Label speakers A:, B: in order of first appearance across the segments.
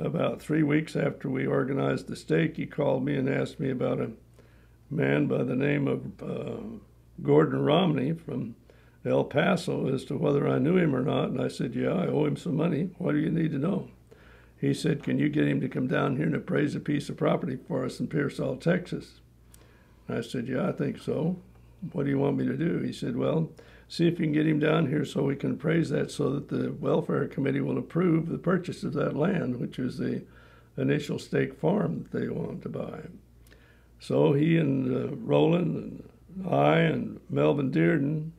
A: About 3 weeks after we organized the stake, he called me and asked me about a man by the name of Gordon Romney from El Paso, as to whether I knew him or not. And I said, yeah, I owe him some money. What do you need to know? He said, can you get him to come down here and appraise a piece of property for us in Pearsall, Texas? And I said, yeah, I think so. What do you want me to do? He said, well, see if you can get him down here so we can appraise that, so that the welfare committee will approve the purchase of that land, which is the initial stake farm that they wanted to buy. So he and Roland and I and Melvin Dearden,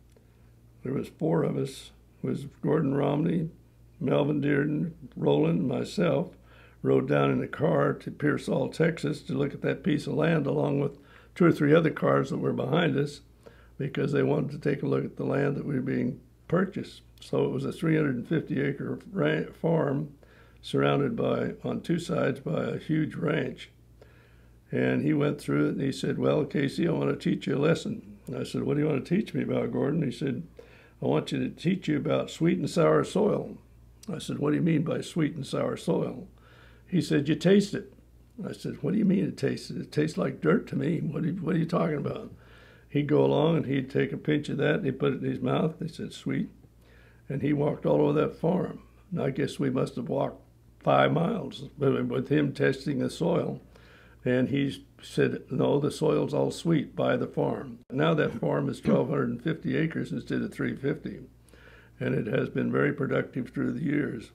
A: there was 4 of us, was Gordon Romney, Melvin Dearden, Roland, and myself, rode down in a car to Pearsall, Texas to look at that piece of land, along with 2 or 3 other cars that were behind us, because they wanted to take a look at the land that was being purchased. So it was a 350-acre farm surrounded by, on 2 sides, by a huge ranch. And he went through it and he said, well, Casey, I want to teach you a lesson. And I said, what do you want to teach me about, Gordon? He said, I want you to teach you about sweet and sour soil. I said, what do you mean by sweet and sour soil? He said, you taste it. I said, what do you mean it tastes? It tastes like dirt to me. What are you talking about? He'd go along and he'd take a pinch of that and he'd put it in his mouth. He said, sweet. And he walked all over that farm. And I guess we must have walked 5 miles with him testing the soil. And he said, no, the soil's all sweet, buy the farm. Now that farm is 1,250 acres instead of 350. And it has been very productive through the years.